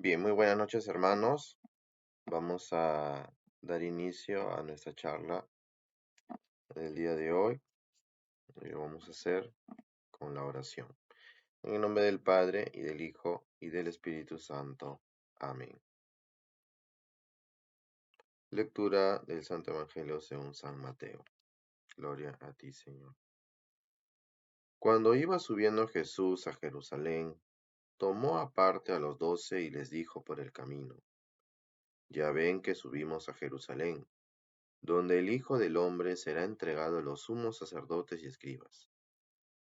Bien, muy buenas noches, hermanos. Vamos a dar inicio a nuestra charla del día de hoy. Y lo vamos a hacer con la oración. En el nombre del Padre, y del Hijo, y del Espíritu Santo. Amén. Lectura del Santo Evangelio según San Mateo. Gloria a ti, Señor. Cuando iba subiendo Jesús a Jerusalén, tomó aparte a los 12 y les dijo por el camino: Ya ven que subimos a Jerusalén, donde el Hijo del Hombre será entregado a los sumos sacerdotes y escribas.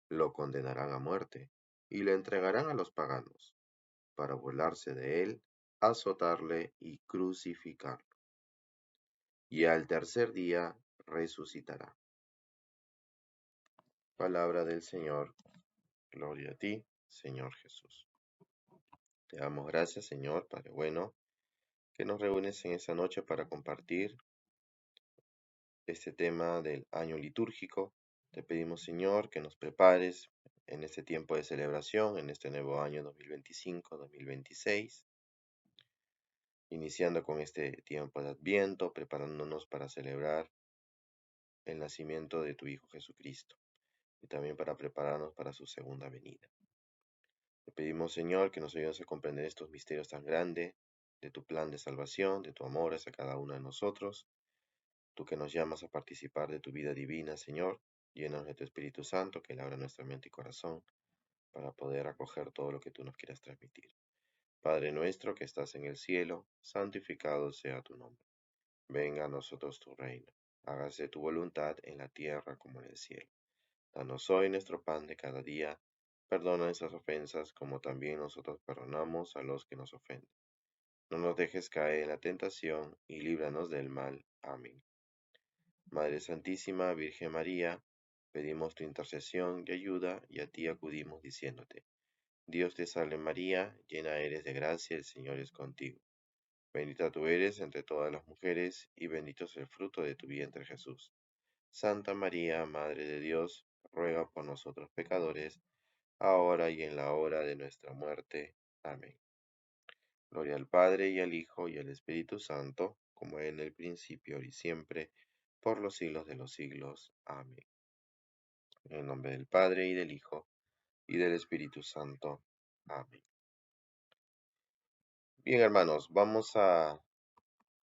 Lo condenarán a muerte y le entregarán a los paganos, para burlarse de él, azotarle y crucificarlo. Y al tercer día resucitará. Palabra del Señor. Gloria a ti, Señor Jesús. Te damos gracias, Señor, Padre bueno, que nos reúnes en esta noche para compartir este tema del año litúrgico. Te pedimos, Señor, que nos prepares en este tiempo de celebración, en este nuevo año 2025-2026, iniciando con este tiempo de Adviento, preparándonos para celebrar el nacimiento de tu Hijo Jesucristo y también para prepararnos para su segunda venida. Te pedimos, Señor, que nos ayudes a comprender estos misterios tan grandes de tu plan de salvación, de tu amor hacia cada uno de nosotros. Tú que nos llamas a participar de tu vida divina, Señor, llénanos de tu Espíritu Santo, que abra nuestra mente y corazón para poder acoger todo lo que tú nos quieras transmitir. Padre nuestro que estás en el cielo, santificado sea tu nombre. Venga a nosotros tu reino. Hágase tu voluntad en la tierra como en el cielo. Danos hoy nuestro pan de cada día. Perdona nuestras ofensas como también nosotros perdonamos a los que nos ofenden. No nos dejes caer en la tentación y líbranos del mal. Amén. Madre Santísima, Virgen María, pedimos tu intercesión y ayuda, y a ti acudimos diciéndote: Dios te salve María, llena eres de gracia, el Señor es contigo. Bendita tú eres entre todas las mujeres, y bendito es el fruto de tu vientre Jesús. Santa María, Madre de Dios, ruega por nosotros pecadores, ahora y en la hora de nuestra muerte. Amén. Gloria al Padre, y al Hijo, y al Espíritu Santo, como en el principio, ahora y siempre, por los siglos de los siglos. Amén. En el nombre del Padre, y del Hijo, y del Espíritu Santo. Amén. Bien, hermanos, vamos a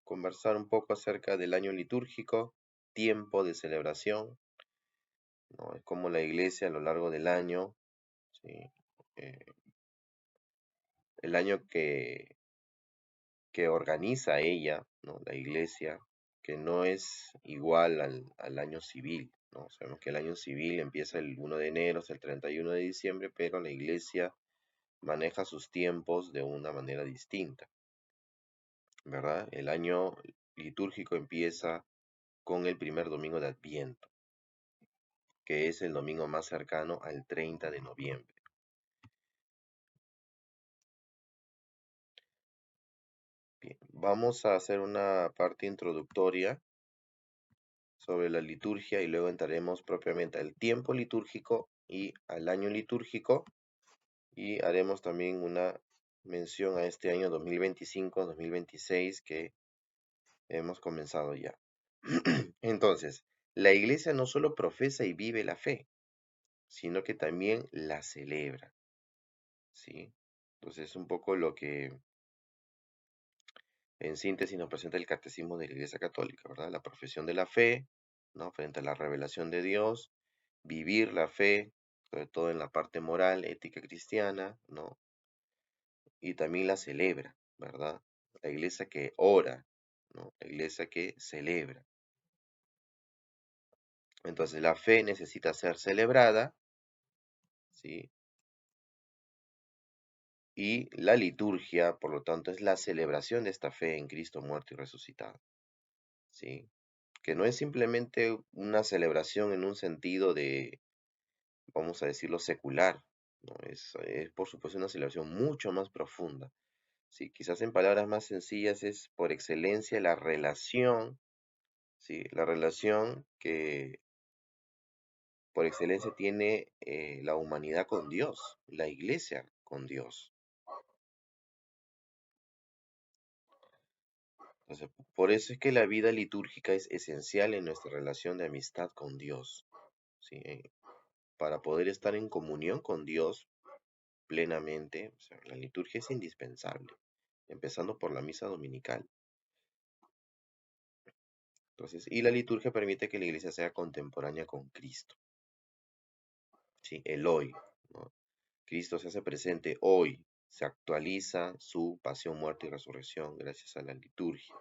conversar un poco acerca del año litúrgico, tiempo de celebración, ¿no? Es como la iglesia a lo largo del año, ¿sí? Eh, el año que organiza ella, ¿no? La iglesia, que no es igual al año civil, ¿no? Sabemos que el año civil empieza el 1 de enero hasta el 31 de diciembre, pero la iglesia maneja sus tiempos de una manera distinta, ¿verdad? El año litúrgico empieza con el primer domingo de Adviento, que es el domingo más cercano al 30 de noviembre. Bien, vamos a hacer una parte introductoria sobre la liturgia y luego entraremos propiamente al tiempo litúrgico y al año litúrgico, y haremos también una mención a este año 2025-2026 que hemos comenzado ya. Entonces, la iglesia no solo profesa y vive la fe, sino que también la celebra, ¿sí? Entonces, es un poco lo que en síntesis nos presenta el catecismo de la Iglesia Católica, ¿verdad? La profesión de la fe, ¿no? Frente a la revelación de Dios, vivir la fe, sobre todo en la parte moral, ética cristiana, ¿no? Y también la celebra, ¿verdad? La iglesia que ora, ¿no? La iglesia que celebra. Entonces la fe necesita ser celebrada, ¿sí? Y la liturgia, por lo tanto, es la celebración de esta fe en Cristo muerto y resucitado, ¿sí? Que no es simplemente una celebración en un sentido de, vamos a decirlo, secular, ¿no? Es por supuesto una celebración mucho más profunda. Sí, quizás en palabras más sencillas es por excelencia la relación, ¿sí? La relación que por excelencia tiene la humanidad con Dios, la iglesia con Dios. Entonces, por eso es que la vida litúrgica es esencial en nuestra relación de amistad con Dios, ¿sí? Para poder estar en comunión con Dios plenamente, o sea, la liturgia es indispensable, empezando por la misa dominical. Entonces, y la liturgia permite que la iglesia sea contemporánea con Cristo, ¿sí? El hoy, ¿no? Cristo se hace presente hoy, se actualiza su pasión, muerte y resurrección gracias a la liturgia.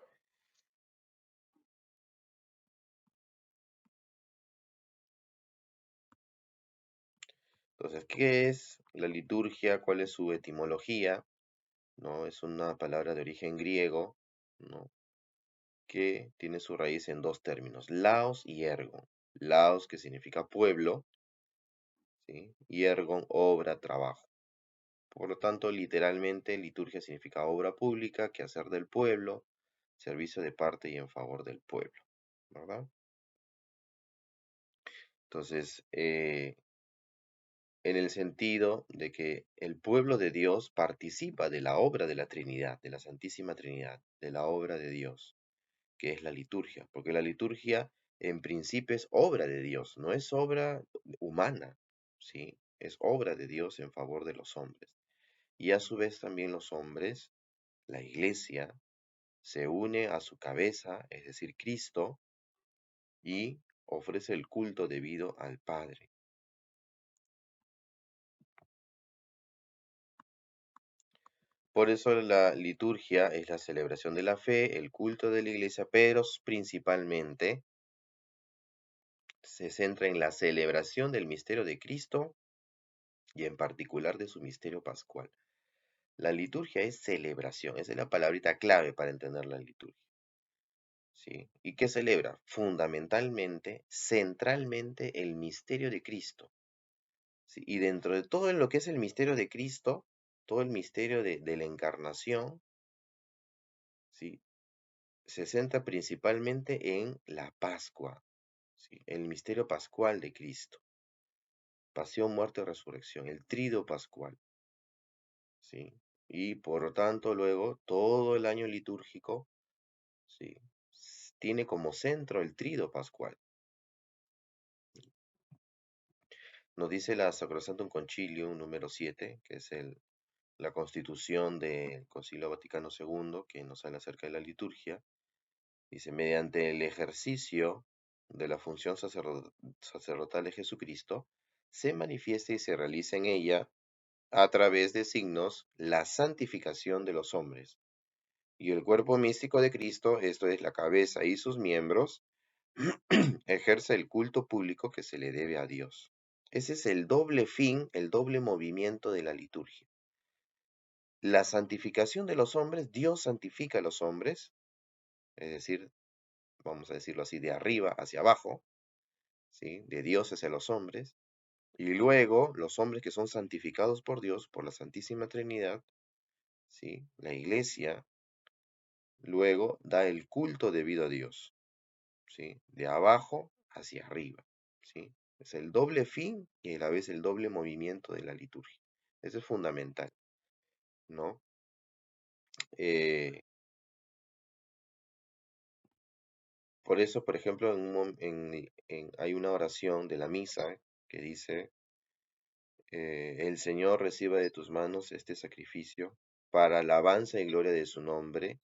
Entonces, ¿qué es la liturgia? ¿Cuál es su etimología? ¿No? Es una palabra de origen griego, ¿no? Que tiene su raíz en dos términos, laos y ergon. Laos, que significa pueblo, ¿sí? Y ergon, obra, trabajo. Por lo tanto, literalmente, liturgia significa obra pública, quehacer del pueblo, servicio de parte y en favor del pueblo, ¿verdad? Entonces, en el sentido de que el pueblo de Dios participa de la obra de la Trinidad, de la Santísima Trinidad, de la obra de Dios, que es la liturgia, porque la liturgia en principio es obra de Dios, no es obra humana, ¿sí? Es obra de Dios en favor de los hombres. Y a su vez también los hombres, la iglesia, se une a su cabeza, es decir, Cristo, y ofrece el culto debido al Padre. Por eso la liturgia es la celebración de la fe, el culto de la iglesia, pero principalmente se centra en la celebración del misterio de Cristo y en particular de su misterio pascual. La liturgia es celebración, esa es la palabrita clave para entender la liturgia, ¿sí? ¿Y qué celebra? Fundamentalmente, centralmente, el misterio de Cristo, ¿sí? Y dentro de todo lo que es el misterio de Cristo, todo el misterio de la encarnación, ¿sí? Se centra principalmente en la Pascua, ¿sí? El misterio pascual de Cristo, pasión, muerte, resurrección, el trido pascual, ¿sí? Y por lo tanto, luego, todo el año litúrgico, ¿sí? Tiene como centro el trido pascual. Nos dice la Sacrosanctum Concilium número 7, que es la constitución del Concilio Vaticano II, que nos habla acerca de la liturgia. Dice, mediante el ejercicio de la función sacerdotal de Jesucristo, se manifiesta y se realiza en ella, a través de signos, la santificación de los hombres. Y el cuerpo místico de Cristo, esto es la cabeza y sus miembros, ejerce el culto público que se le debe a Dios. Ese es el doble fin, el doble movimiento de la liturgia. La santificación de los hombres, Dios santifica a los hombres, es decir, vamos a decirlo así, de arriba hacia abajo, ¿sí? De Dios hacia los hombres, y luego los hombres que son santificados por Dios, por la Santísima Trinidad, ¿sí? La Iglesia, luego da el culto debido a Dios, ¿sí? De abajo hacia arriba, ¿sí? Es el doble fin y a la vez el doble movimiento de la liturgia. Eso es fundamental, ¿no? Eh, por eso, por ejemplo, hay una oración de la misa que dice, el Señor reciba de tus manos este sacrificio para alabanza y gloria de su nombre,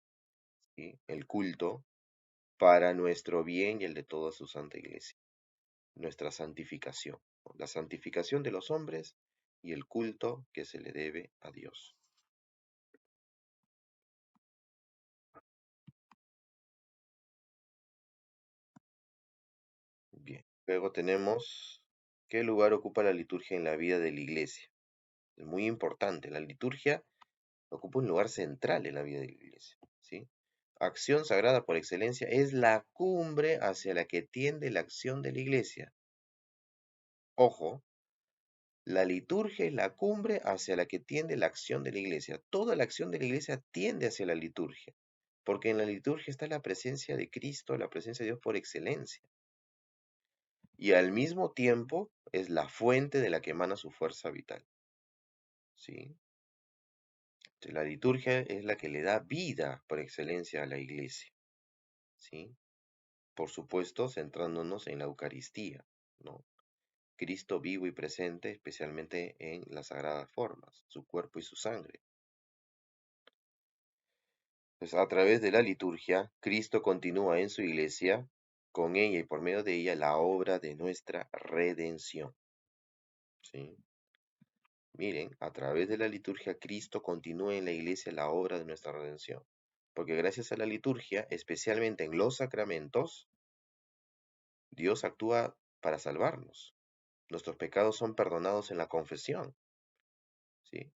¿sí? El culto, para nuestro bien y el de toda su santa iglesia, nuestra santificación, ¿no? La santificación de los hombres y el culto que se le debe a Dios. Bien, luego tenemos qué lugar ocupa la liturgia en la vida de la iglesia. Es muy importante, la liturgia ocupa un lugar central en la vida de la iglesia, ¿sí? Acción sagrada por excelencia, es la cumbre hacia la que tiende la acción de la iglesia. Ojo, la liturgia es la cumbre hacia la que tiende la acción de la iglesia. Toda la acción de la iglesia tiende hacia la liturgia, porque en la liturgia está la presencia de Cristo, la presencia de Dios por excelencia. Y al mismo tiempo es la fuente de la que emana su fuerza vital, ¿sí? La liturgia es la que le da vida por excelencia a la iglesia. ¿sí? Por supuesto, centrándonos en la Eucaristía, ¿no? Cristo vivo y presente, especialmente en las sagradas formas, su cuerpo y su sangre. Pues a través de la liturgia, Cristo continúa en su iglesia, con ella y por medio de ella, la obra de nuestra redención, ¿sí? Miren, a través de la liturgia, Cristo continúa en la iglesia la obra de nuestra redención. Porque gracias a la liturgia, especialmente en los sacramentos, Dios actúa para salvarnos. Nuestros pecados son perdonados en la confesión, ¿sí?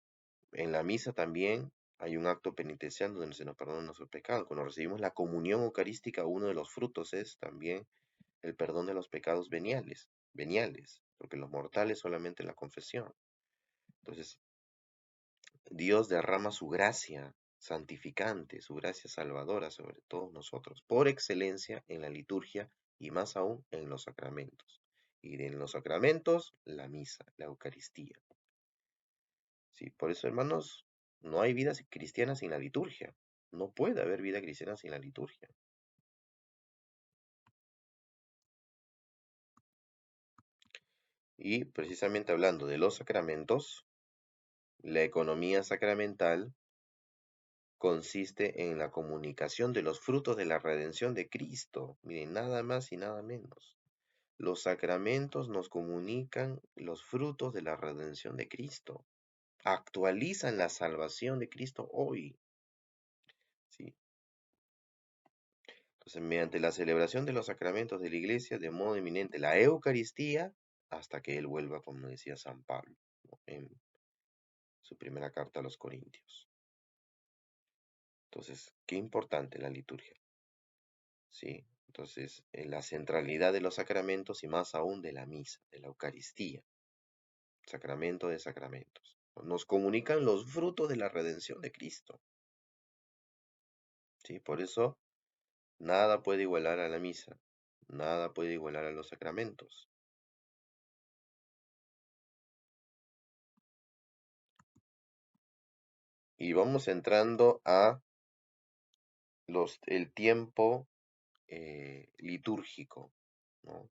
En la misa también hay un acto penitencial donde se nos perdonan nuestros pecados. Cuando recibimos la comunión eucarística, uno de los frutos es también el perdón de los pecados veniales, porque los mortales solamente en la confesión. Entonces, Dios derrama su gracia santificante, su gracia salvadora sobre todos nosotros, por excelencia en la liturgia y más aún en los sacramentos. Y en los sacramentos, la misa, la Eucaristía. Sí, por eso, hermanos, no hay vida cristiana sin la liturgia. No puede haber vida cristiana sin la liturgia. Y precisamente hablando de los sacramentos, la economía sacramental consiste en la comunicación de los frutos de la redención de Cristo. Miren, nada más y nada menos. Los sacramentos nos comunican los frutos de la redención de Cristo. Actualizan la salvación de Cristo hoy. ¿Sí? Entonces, mediante la celebración de los sacramentos de la Iglesia, de modo eminente, la Eucaristía, hasta que Él vuelva, como decía San Pablo, ¿no? En su primera carta a los Corintios. Entonces, qué importante la liturgia, ¿sí? Entonces, en la centralidad de los sacramentos y más aún de la misa, de la Eucaristía, sacramento de sacramentos. Nos comunican los frutos de la redención de Cristo, ¿sí? Por eso, nada puede igualar a la misa, nada puede igualar a los sacramentos. Y vamos entrando a el tiempo litúrgico, ¿no?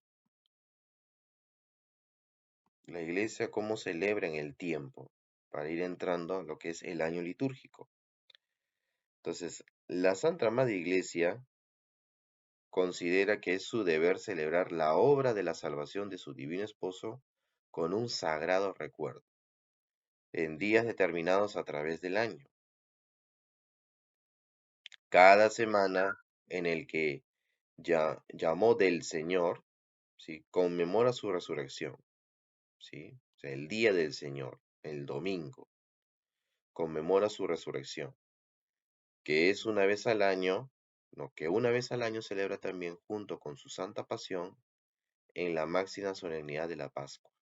La iglesia cómo celebra en el tiempo, para ir entrando a lo que es el año litúrgico. Entonces, la Santa Madre Iglesia considera que es su deber celebrar la obra de la salvación de su divino esposo con un sagrado recuerdo, en días determinados a través del año. Cada semana en el que ya llamó del Señor, ¿sí? Conmemora su resurrección, ¿sí? O sea, el día del Señor, el domingo, conmemora su resurrección, que es una vez al año, no, que una vez al año celebra también junto con su Santa Pasión en la máxima solemnidad de la Pascua.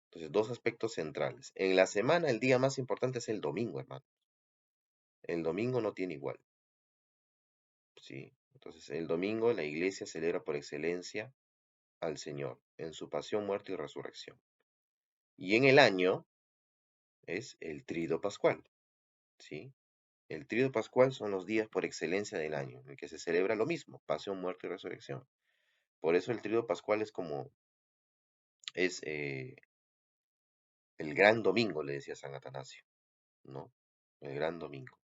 Entonces, dos aspectos centrales. En la semana, el día más importante es el domingo, hermano. El domingo no tiene igual, ¿sí? Entonces, el domingo la iglesia celebra por excelencia al Señor en su pasión, muerte y resurrección. Y en el año es el Trido Pascual, ¿sí? El Trido Pascual son los días por excelencia del año, en el que se celebra lo mismo, pasión, muerte y resurrección. Por eso el Trido Pascual es el gran domingo, le decía San Atanasio, ¿no? El gran domingo.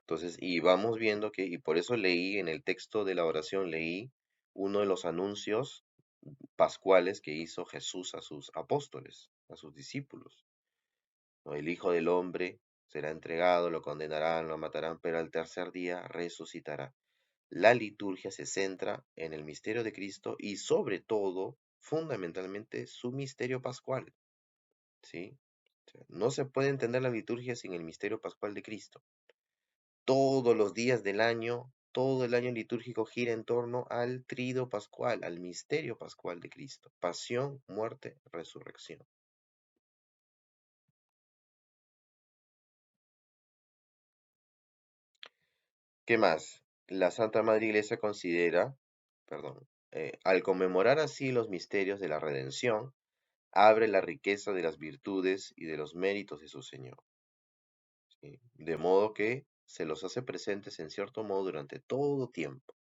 Entonces, y vamos viendo que, y por eso leí en el texto de la oración, leí uno de los anuncios pascuales que hizo Jesús a sus apóstoles, a sus discípulos, ¿no? El Hijo del Hombre será entregado, lo condenarán, lo matarán, pero al tercer día resucitará. La liturgia se centra en el misterio de Cristo y sobre todo, fundamentalmente, su misterio pascual, ¿sí? O sea, no se puede entender la liturgia sin el misterio pascual de Cristo. Todos los días del año, todo el año litúrgico gira en torno al trido pascual, al misterio pascual de Cristo. Pasión, muerte, resurrección. ¿Qué más? La Santa Madre Iglesia considera, perdón, al conmemorar así los misterios de la redención, abre la riqueza de las virtudes y de los méritos de su Señor, ¿sí? De modo que se los hace presentes en cierto modo durante todo tiempo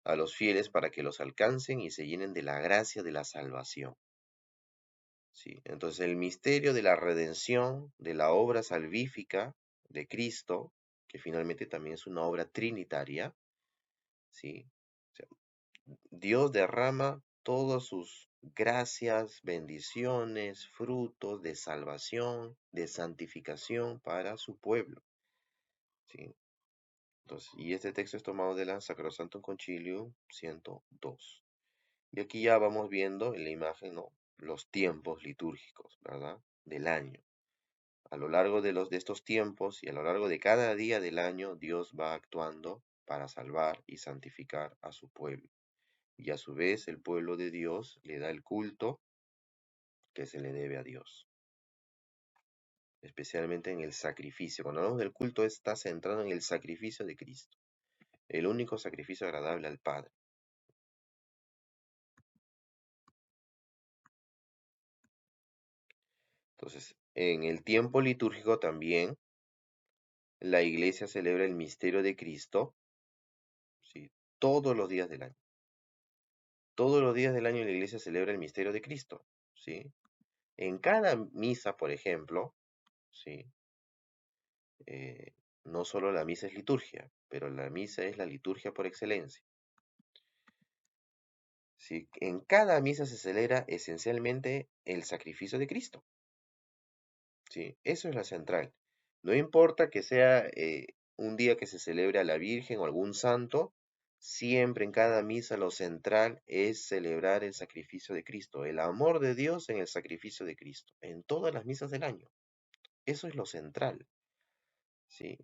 a los fieles para que los alcancen y se llenen de la gracia de la salvación. ¿Sí? Entonces el misterio de la redención, de la obra salvífica de Cristo, que finalmente también es una obra trinitaria, ¿sí? O sea, Dios derrama todas sus gracias, bendiciones, frutos de salvación, de santificación para su pueblo, ¿sí? Entonces, y este texto es tomado de la Sacrosanctum Concilium 102. Y aquí ya vamos viendo en la imagen, ¿no?, los tiempos litúrgicos, ¿verdad?, del año. A lo largo de estos tiempos y a lo largo de cada día del año, Dios va actuando para salvar y santificar a su pueblo. Y a su vez el pueblo de Dios le da el culto que se le debe a Dios, especialmente en el sacrificio. Cuando hablamos del culto está centrado en el sacrificio de Cristo, el único sacrificio agradable al Padre. Entonces, en el tiempo litúrgico también la iglesia celebra el misterio de Cristo, ¿sí?, todos los días del año. Todos los días del año la iglesia celebra el misterio de Cristo, ¿sí? En cada misa, por ejemplo, ¿sí?, eh, no solo la misa es liturgia, pero la misa es la liturgia por excelencia. ¿Sí? En cada misa se celebra esencialmente el sacrificio de Cristo. ¿Sí? Eso es la central. No importa que sea un día que se celebre a la Virgen o algún santo, siempre en cada misa lo central es celebrar el sacrificio de Cristo, el amor de Dios en el sacrificio de Cristo, en todas las misas del año. Eso es lo central. ¿Sí?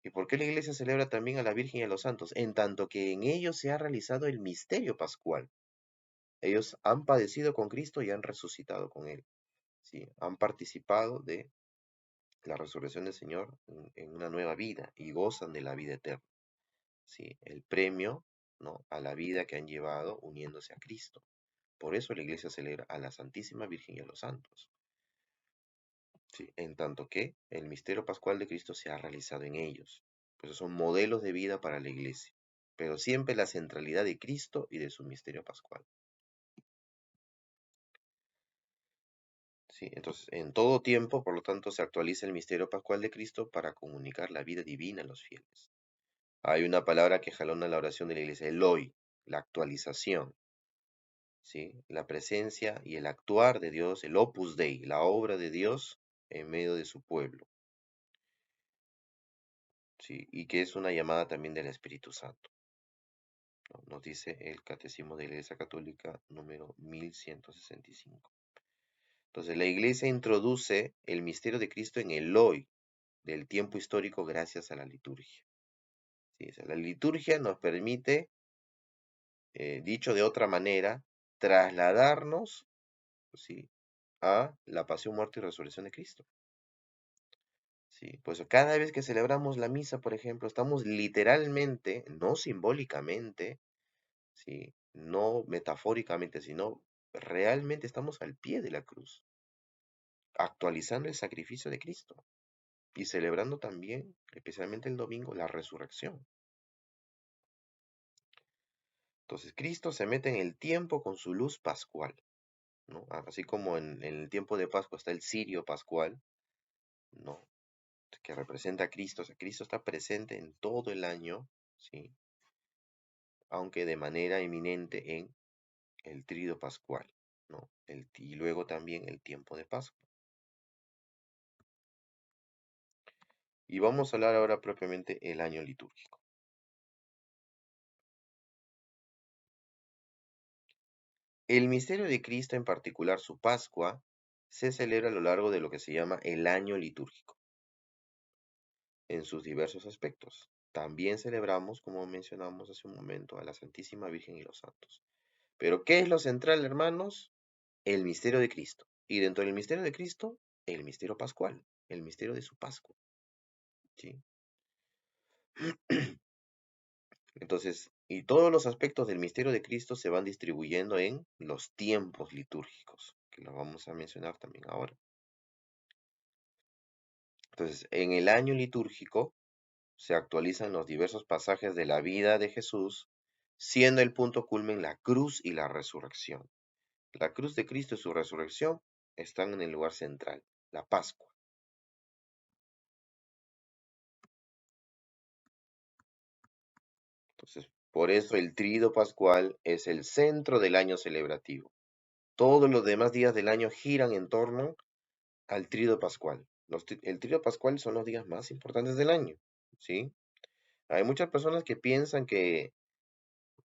¿Y por qué la iglesia celebra también a la Virgen y a los santos? En tanto que en ellos se ha realizado el misterio pascual. Ellos han padecido con Cristo y han resucitado con Él. ¿Sí? Han participado de la resurrección del Señor en una nueva vida y gozan de la vida eterna. ¿Sí? El premio, ¿no?, a la vida que han llevado uniéndose a Cristo. Por eso la iglesia celebra a la Santísima Virgen y a los santos. ¿Sí? En tanto que el misterio pascual de Cristo se ha realizado en ellos. Pues son modelos de vida para la iglesia, pero siempre la centralidad de Cristo y de su misterio pascual. ¿Sí? Entonces, en todo tiempo, por lo tanto, se actualiza el misterio pascual de Cristo para comunicar la vida divina a los fieles. Hay una palabra que jalona la oración de la iglesia, el hoy, la actualización, ¿sí? La presencia y el actuar de Dios, el opus dei, la obra de Dios en medio de su pueblo, ¿sí? Y que es una llamada también del Espíritu Santo, ¿no? Nos dice el Catecismo de la Iglesia Católica número 1165. Entonces, la iglesia introduce el misterio de Cristo en el hoy del tiempo histórico gracias a la liturgia. ¿Sí? O sea, la liturgia nos permite, dicho de otra manera, trasladarnos, ¿sí?, a la pasión, muerte y resurrección de Cristo. ¿Sí? Pues cada vez que celebramos la misa, por ejemplo, estamos literalmente, no simbólicamente, ¿sí?, no metafóricamente, sino realmente estamos al pie de la cruz, actualizando el sacrificio de Cristo y celebrando también, especialmente el domingo, la resurrección. Entonces, Cristo se mete en el tiempo con su luz pascual, ¿no? Así como en el tiempo de Pascua está el cirio pascual, ¿no?, que representa a Cristo. O sea, Cristo está presente en todo el año, ¿sí?, aunque de manera eminente en el tríodo pascual, ¿no? Y luego también el tiempo de Pascua. Y vamos a hablar ahora propiamente el año litúrgico. El misterio de Cristo, en particular su Pascua, se celebra a lo largo de lo que se llama el año litúrgico, en sus diversos aspectos. También celebramos, como mencionamos hace un momento, a la Santísima Virgen y los santos. Pero, ¿qué es lo central, hermanos? El misterio de Cristo. Y dentro del misterio de Cristo, el misterio pascual, el misterio de su Pascua. ¿Sí? Entonces, y todos los aspectos del misterio de Cristo se van distribuyendo en los tiempos litúrgicos, que los vamos a mencionar también ahora. Entonces, en el año litúrgico se actualizan los diversos pasajes de la vida de Jesús, siendo el punto culmen la cruz y la resurrección. La cruz de Cristo y su resurrección están en el lugar central, la Pascua. Entonces, por eso el tríodo pascual es el centro del año celebrativo. Todos los demás días del año giran en torno al tríodo pascual. El tríodo pascual son los días más importantes del año, ¿sí? Hay muchas personas que piensan que,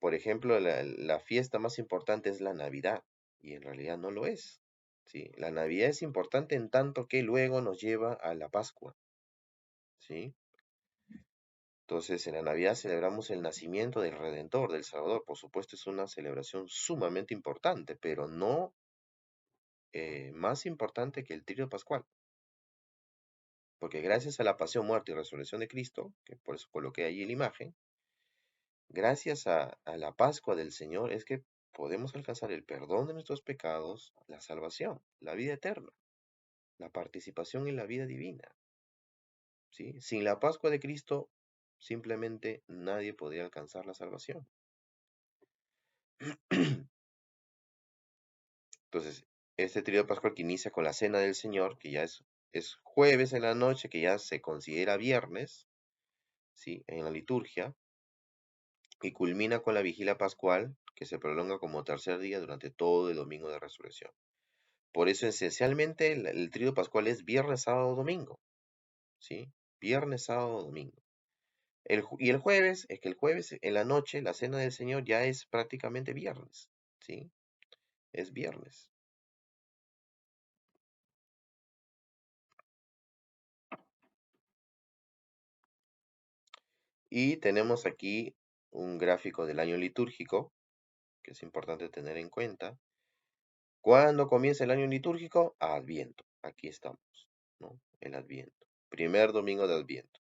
por ejemplo, la fiesta más importante es la Navidad, y en realidad no lo es, ¿sí? La Navidad es importante en tanto que luego nos lleva a la Pascua, ¿sí? Entonces, en la Navidad celebramos el nacimiento del Redentor, del Salvador. Por supuesto, es una celebración sumamente importante, pero no más importante que el tríodo pascual. Porque gracias a la pasión, muerte y resurrección de Cristo, que por eso coloqué allí la imagen, gracias a la Pascua del Señor es que podemos alcanzar el perdón de nuestros pecados, la salvación, la vida eterna, la participación en la vida divina, ¿sí? Sin la Pascua de Cristo, simplemente nadie podría alcanzar la salvación. Entonces, este trío pascual que inicia con la Cena del Señor, que ya es jueves en la noche, que ya se considera viernes, ¿sí? En la liturgia, y culmina con la vigilia pascual, que se prolonga como tercer día durante todo el domingo de resurrección. Por eso, esencialmente, el trío pascual es viernes, sábado, domingo, ¿sí? Viernes, sábado, domingo. Y el jueves, es que el jueves en la noche, la Cena del Señor ya es prácticamente viernes, ¿sí? Es viernes. Y tenemos aquí un gráfico del año litúrgico, que es importante tener en cuenta. ¿Cuándo comienza el año litúrgico? Adviento. Aquí estamos, ¿no? El Adviento. Primer domingo de Adviento.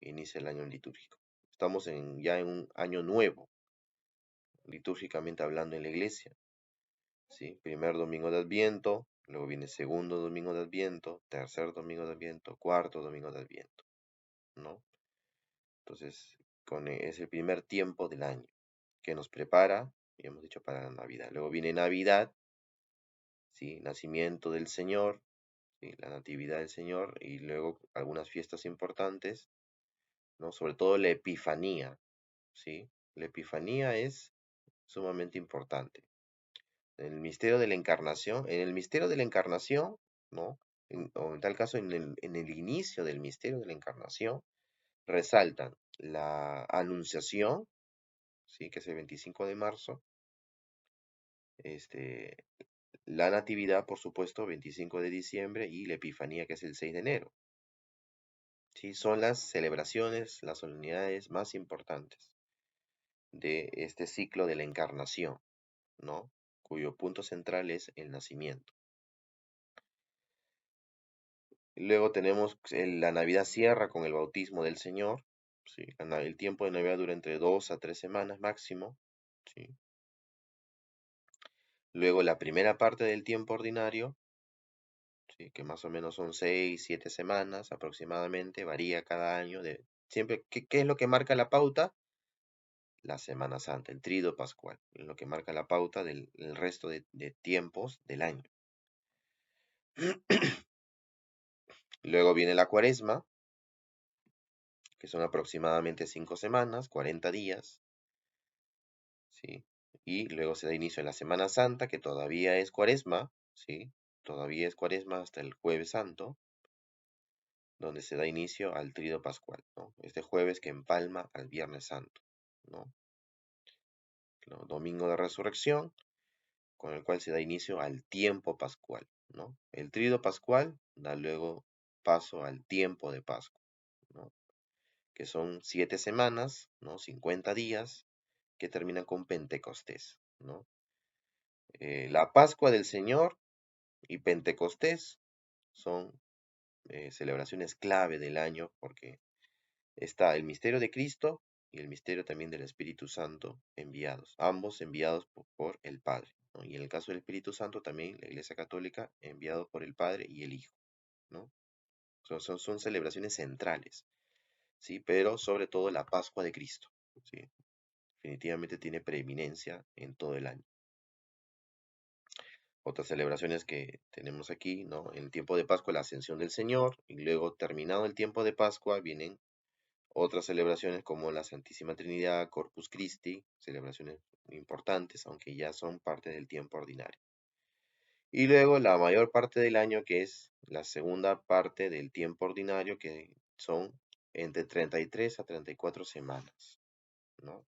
Inicia el año litúrgico. Estamos ya en un año nuevo, litúrgicamente hablando en la iglesia, ¿sí? Primer domingo de Adviento, luego viene segundo domingo de Adviento, tercer domingo de Adviento, cuarto domingo de Adviento, ¿no? Entonces, es el primer tiempo del año que nos prepara, ya hemos dicho, para la Navidad. Luego viene Navidad, ¿sí? Nacimiento del Señor, ¿sí? La Natividad del Señor, y luego algunas fiestas importantes, ¿no? Sobre todo la Epifanía, ¿sí? La Epifanía es sumamente importante. En el misterio de la encarnación, ¿no? O en tal caso, en el inicio del misterio de la encarnación, resaltan la Anunciación, ¿sí? Que es el 25 de marzo, este, la Natividad, por supuesto, 25 de diciembre, y la Epifanía, que es el 6 de enero. ¿Sí? Son las celebraciones, las solemnidades más importantes de este ciclo de la encarnación, ¿no? Cuyo punto central es el nacimiento. Luego tenemos la Navidad cierra con el bautismo del Señor, ¿sí? El tiempo de Navidad dura entre 2 a 3 semanas máximo, ¿sí? Luego la primera parte del tiempo ordinario, ¿sí? Que más o menos son 6, 7 semanas aproximadamente, varía cada año. Siempre, ¿qué es lo que marca la pauta? La Semana Santa, el Tríodo Pascual, es lo que marca la pauta del resto de tiempos del año. Luego viene la Cuaresma, que son aproximadamente 5 semanas, 40 días, ¿sí? Y luego se da inicio a la Semana Santa, que todavía es Cuaresma, ¿sí? Todavía es Cuaresma hasta el Jueves Santo, donde se da inicio al Tríodo Pascual, ¿no? Este jueves que empalma al Viernes Santo, ¿no? Domingo de Resurrección, con el cual se da inicio al tiempo pascual, ¿no? El Tríodo Pascual da luego paso al tiempo de Pascua, ¿no? Que son 7 semanas, ¿no? 50 días, que terminan con Pentecostés, ¿no? La Pascua del Señor y Pentecostés son celebraciones clave del año porque está el misterio de Cristo y el misterio también del Espíritu Santo enviados, ambos enviados por el Padre, ¿no? Y en el caso del Espíritu Santo también la Iglesia Católica enviado por el Padre y el Hijo, ¿no? Son celebraciones centrales. ¿sí? Pero sobre todo la Pascua de Cristo, ¿sí? Definitivamente tiene preeminencia en todo el año. Otras celebraciones que tenemos aquí, ¿no? En el tiempo de Pascua, la Ascensión del Señor, y luego terminado el tiempo de Pascua vienen otras celebraciones como la Santísima Trinidad, Corpus Christi, celebraciones importantes, aunque ya son parte del tiempo ordinario. Y luego la mayor parte del año, que es la segunda parte del tiempo ordinario, que son entre 33 a 34 semanas, ¿no?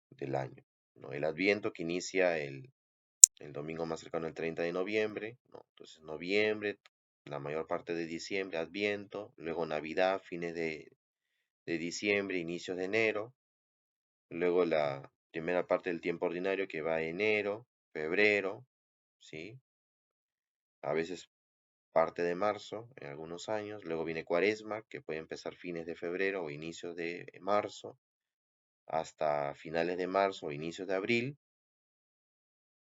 Del año, ¿no? El Adviento que inicia el domingo más cercano al 30 de noviembre, ¿no? Entonces noviembre, la mayor parte de diciembre, Adviento, luego Navidad, fines de diciembre, inicios de enero, luego la primera parte del tiempo ordinario que va a enero, febrero, ¿sí? A veces parte de marzo, en algunos años, luego viene Cuaresma, que puede empezar fines de febrero o inicios de marzo, hasta finales de marzo o inicios de abril,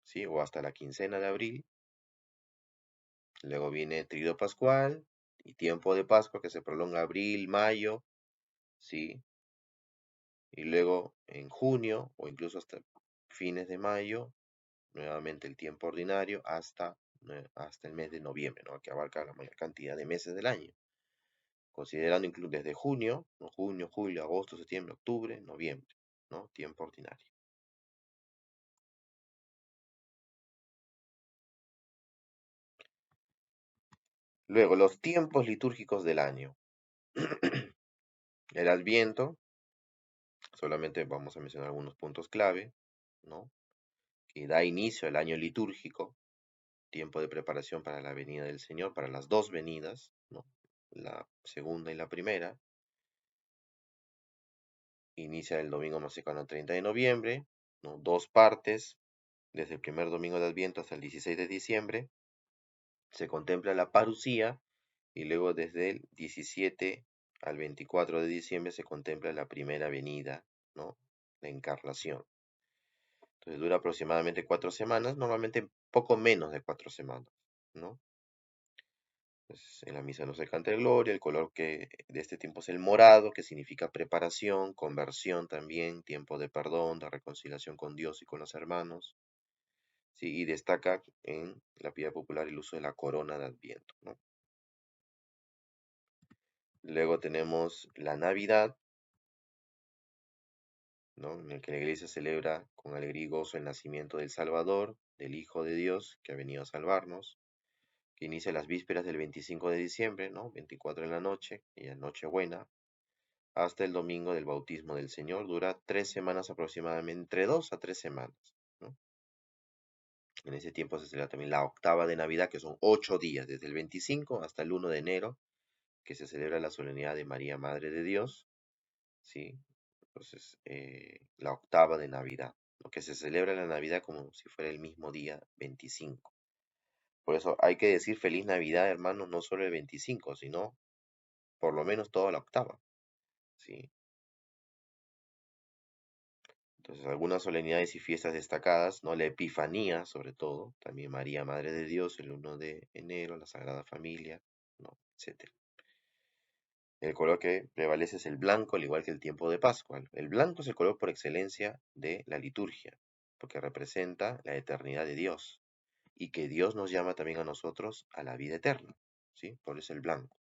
¿sí? O hasta la quincena de abril. Luego viene Tríodo Pascual y tiempo de Pascua que se prolonga abril, mayo, ¿sí? Y luego en junio o incluso hasta fines de mayo, nuevamente el tiempo ordinario hasta el mes de noviembre, ¿no? Que abarca la mayor cantidad de meses del año. Considerando incluso desde junio, ¿no? Junio, julio, agosto, septiembre, octubre, noviembre, ¿no? Tiempo ordinario. Luego, los tiempos litúrgicos del año. El Adviento, solamente vamos a mencionar algunos puntos clave, ¿no? Que da inicio al año litúrgico, tiempo de preparación para la venida del Señor, para las dos venidas, ¿no? La segunda y la primera. Inicia el domingo más cercano al 30 de noviembre, ¿no? Dos partes, desde el primer domingo de Adviento hasta el 16 de diciembre. Se contempla la parucía y luego desde el 17 al 24 de diciembre se contempla la primera venida, ¿no? La encarnación. Entonces dura aproximadamente 4 semanas, normalmente poco menos de 4 semanas, ¿no? Entonces, en la misa no se canta el gloria, el color que de este tiempo es el morado, que significa preparación, conversión también, tiempo de perdón, de reconciliación con Dios y con los hermanos, ¿sí? Y destaca en la piedad popular el uso de la corona de Adviento, ¿no? Luego tenemos la Navidad, ¿no? En el que la iglesia celebra con alegría y gozo el nacimiento del Salvador, del Hijo de Dios, que ha venido a salvarnos, que inicia las vísperas del 25 de diciembre, ¿no? 24 en la noche, y es Nochebuena, hasta el domingo del bautismo del Señor. Dura 3 semanas aproximadamente, entre 2 a 3 semanas, ¿no? En ese tiempo se celebra también la octava de Navidad, que son 8 días, desde el 25 hasta el 1 de enero, que se celebra la solemnidad de María, Madre de Dios, ¿sí? Entonces, la octava de Navidad, lo que se celebra la Navidad como si fuera el mismo día 25. Por eso hay que decir feliz Navidad, hermanos, no solo el 25, sino por lo menos toda la octava, ¿sí? Entonces, algunas solemnidades y fiestas destacadas, ¿no? La Epifanía, sobre todo, también María, Madre de Dios, el 1 de enero, la Sagrada Familia, ¿no? Etcétera. El color que prevalece es el blanco, al igual que el tiempo de Pascua. El blanco es el color por excelencia de la liturgia, porque representa la eternidad de Dios y que Dios nos llama también a nosotros a la vida eterna, ¿sí? Por eso el blanco.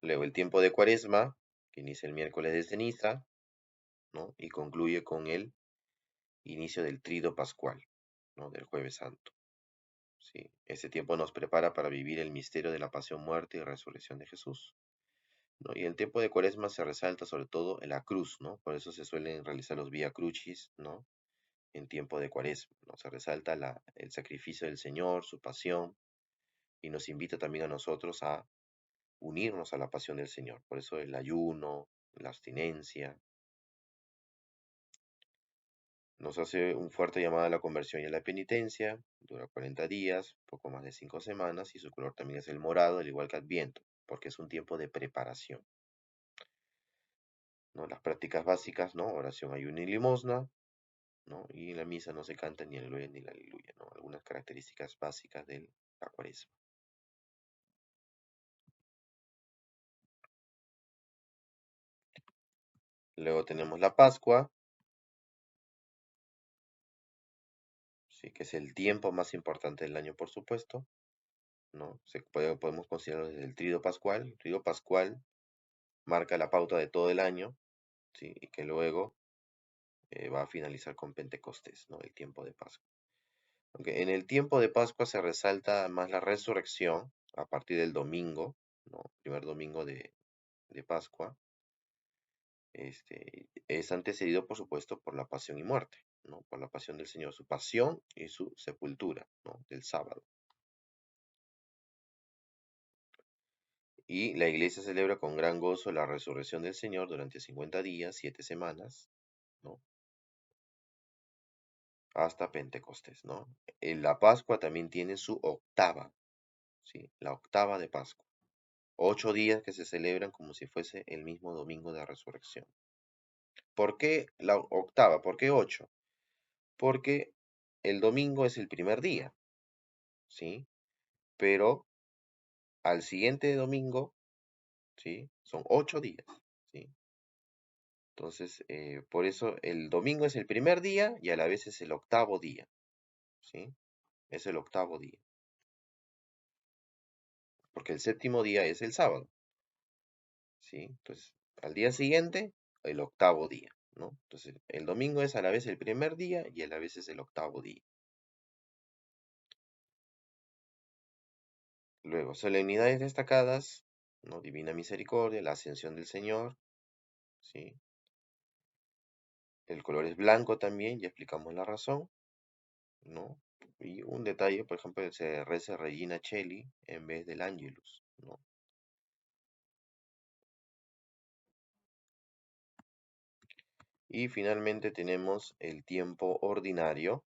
Luego el tiempo de Cuaresma, que inicia el miércoles de ceniza, ¿no? Y concluye con el inicio del trido pascual, ¿no? Del jueves santo, ¿sí? Este tiempo nos prepara para vivir el misterio de la pasión, muerte y resurrección de Jesús, ¿no? Y el tiempo de Cuaresma se resalta sobre todo en la cruz, ¿no? Por eso se suelen realizar los Vía Crucis, ¿no? En tiempo de Cuaresma, ¿no? Se resalta el sacrificio del Señor, su pasión, y nos invita también a nosotros a unirnos a la pasión del Señor. Por eso el ayuno, la abstinencia, nos hace un fuerte llamado a la conversión y a la penitencia. Dura 40 días, poco más de 5 semanas, y su color también es el morado, al igual que Adviento, porque es un tiempo de preparación, ¿no? Las prácticas básicas, ¿no? Oración, ayuno y limosna, ¿no? Y en la misa no se canta ni el aleluya ni la aleluya, ¿no? Algunas características básicas de la cuaresma. Luego tenemos la Pascua, sí, que es el tiempo más importante del año, por supuesto, ¿no? Podemos considerarlo desde el Tríodo Pascual. El Tríodo Pascual marca la pauta de todo el año, ¿sí? Y que luego va a finalizar con Pentecostés, ¿no? El tiempo de Pascua. Aunque en el tiempo de Pascua se resalta más la resurrección a partir del domingo, ¿no? Primer domingo de Pascua, es antecedido, por supuesto, por la pasión y muerte, ¿no? Por la pasión del Señor, su pasión y su sepultura, ¿no? Del sábado. Y la iglesia celebra con gran gozo la resurrección del Señor durante 50 días, 7 semanas, ¿no? Hasta Pentecostés, ¿no? La Pascua también tiene su octava, ¿sí? La octava de Pascua. 8 días que se celebran como si fuese el mismo domingo de resurrección. ¿Por qué la octava? ¿Por qué 8? Porque el domingo es el primer día, ¿sí? Pero al siguiente domingo, ¿sí? Son 8 días, ¿sí? Entonces, por eso el domingo es el primer día y a la vez es el octavo día, ¿sí? Es el octavo día, porque el séptimo día es el sábado, ¿sí? Entonces, al día siguiente, el octavo día, ¿no? Entonces, el domingo es a la vez el primer día y a la vez es el octavo día. Luego, solemnidades destacadas, ¿no? Divina Misericordia, la Ascensión del Señor, ¿sí? El color es blanco también, ya explicamos la razón, ¿no? Y un detalle, por ejemplo, se reza Regina Cheli en vez del Angelus, ¿no? Y finalmente tenemos el tiempo ordinario,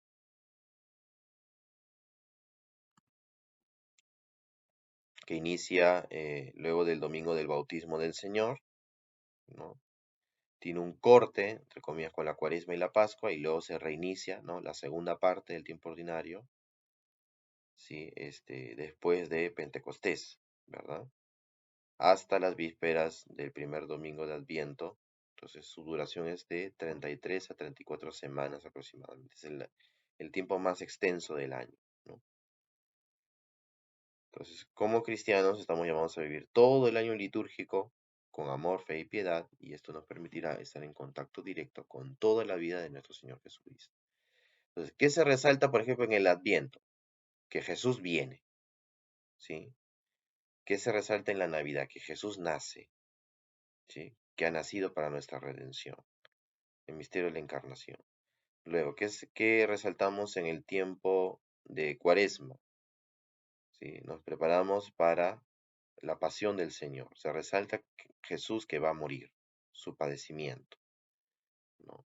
que inicia luego del domingo del bautismo del Señor, ¿no? Tiene un corte, entre comillas, con la Cuaresma y la Pascua, y luego se reinicia, ¿no? La segunda parte del tiempo ordinario, ¿sí? Después de Pentecostés, ¿verdad? Hasta las vísperas del primer domingo de Adviento. Entonces su duración es de 33 a 34 semanas aproximadamente. Es el tiempo más extenso del año, ¿no? Entonces, como cristianos estamos llamados a vivir todo el año litúrgico con amor, fe y piedad, y esto nos permitirá estar en contacto directo con toda la vida de nuestro Señor Jesucristo. Entonces, ¿qué se resalta, por ejemplo, en el Adviento? Que Jesús viene, ¿sí? ¿Qué se resalta en la Navidad? Que Jesús nace, ¿sí? Que ha nacido para nuestra redención, el misterio de la encarnación. Luego, ¿qué resaltamos en el tiempo de Cuaresma? ¿Sí? Nos preparamos para la pasión del Señor. Se resalta Jesús que va a morir, su padecimiento, ¿no?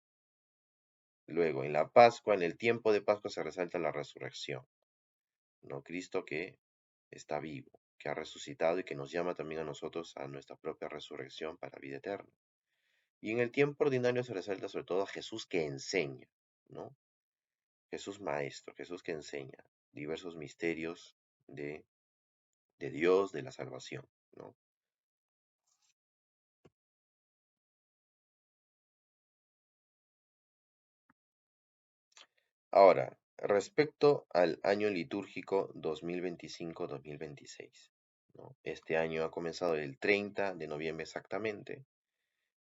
Luego, en la Pascua, en el tiempo de Pascua se resalta la resurrección, ¿no? Cristo que está vivo, que ha resucitado y que nos llama también a nosotros a nuestra propia resurrección para vida eterna. Y en el tiempo ordinario se resalta sobre todo a Jesús que enseña, ¿no? Jesús maestro, Jesús que enseña diversos misterios de, de Dios, de la salvación, ¿no? Ahora, respecto al año litúrgico 2025-2026, ¿no? Este año ha comenzado el 30 de noviembre exactamente,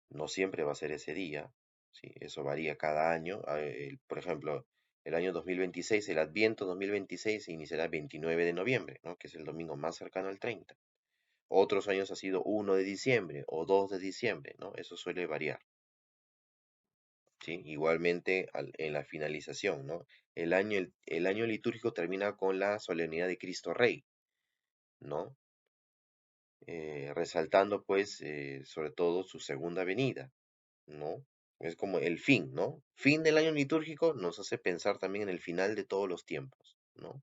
no siempre va a ser ese día, ¿sí? Eso varía cada año. Por ejemplo, el año 2026, el Adviento 2026 se iniciará el 29 de noviembre, ¿no? Que es el domingo más cercano al 30. Otros años ha sido 1 de diciembre o 2 de diciembre, ¿no? Eso suele variar, ¿sí? Igualmente en la finalización, ¿no? El año litúrgico termina con la solemnidad de Cristo Rey, ¿no? Resaltando pues sobre todo su segunda venida, ¿no? Es como el fin, ¿no? Fin del año litúrgico nos hace pensar también en el final de todos los tiempos, ¿no?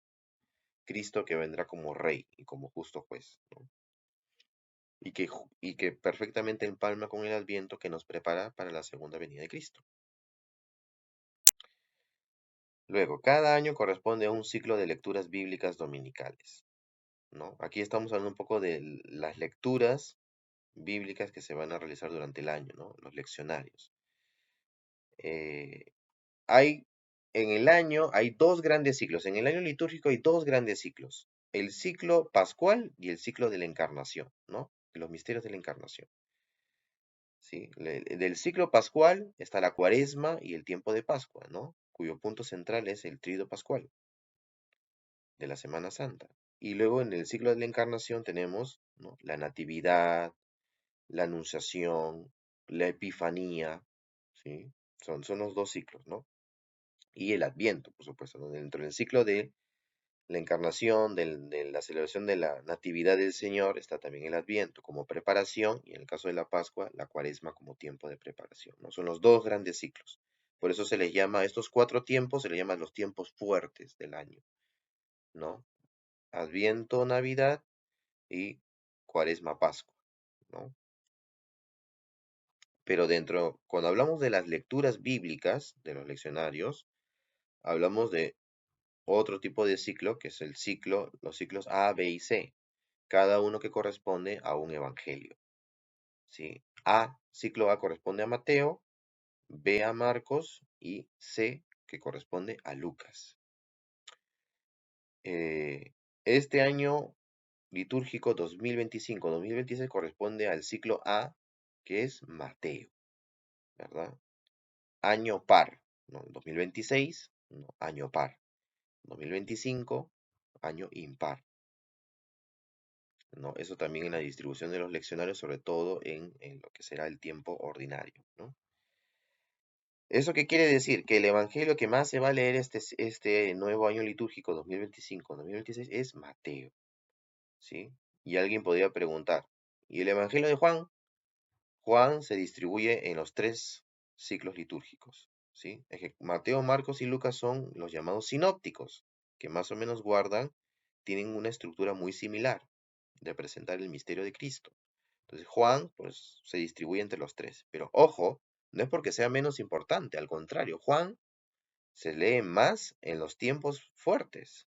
Cristo que vendrá como rey y como justo juez, ¿no? Y que perfectamente empalma con el Adviento que nos prepara para la segunda venida de Cristo. Luego, cada año corresponde a un ciclo de lecturas bíblicas dominicales, ¿no? Aquí estamos hablando un poco de las lecturas bíblicas que se van a realizar durante el año, ¿no? Los leccionarios. Eh, hay, en el año hay dos grandes ciclos. En el año litúrgico hay dos grandes ciclos. El ciclo pascual y el ciclo de la encarnación, ¿no? Los misterios de la encarnación. ¿Sí? Del ciclo pascual está la cuaresma y el tiempo de Pascua, ¿no? Cuyo punto central es el tríodo pascual de la Semana Santa. Y luego en el ciclo de la encarnación tenemos, ¿no?, la natividad, la anunciación, la epifanía, ¿sí? Son los dos ciclos, ¿no? Y el adviento, por supuesto, ¿no? Dentro del ciclo de la encarnación, de la celebración de la natividad del Señor, está también el adviento como preparación, y en el caso de la Pascua, la cuaresma como tiempo de preparación, ¿no? Son los dos grandes ciclos. Por eso se les llama, a estos cuatro tiempos, se les llama los tiempos fuertes del año, ¿no? Adviento, Navidad y Cuaresma, Pascua, ¿no? Pero cuando hablamos de las lecturas bíblicas, de los leccionarios, hablamos de otro tipo de ciclo, que es los ciclos A, B y C, cada uno que corresponde a un evangelio, ¿sí? Ciclo A corresponde a Mateo, B a Marcos y C que corresponde a Lucas. Este año litúrgico 2025-2026 corresponde al ciclo A, que es Mateo, ¿verdad? Año par, ¿no? 2026, ¿no?, año par. 2025, año impar, ¿no? Eso también en la distribución de los leccionarios, sobre todo en lo que será el tiempo ordinario, ¿no? ¿Eso qué quiere decir? Que el evangelio que más se va a leer este nuevo año litúrgico 2025-2026 es Mateo, ¿sí? Y alguien podría preguntar, ¿y el evangelio de Juan? Juan se distribuye en los tres ciclos litúrgicos, ¿sí? Mateo, Marcos y Lucas son los llamados sinópticos, que más o menos tienen una estructura muy similar de presentar el misterio de Cristo. Entonces Juan, pues, se distribuye entre los tres. Pero ojo, no es porque sea menos importante, al contrario, Juan se lee más en los tiempos fuertes,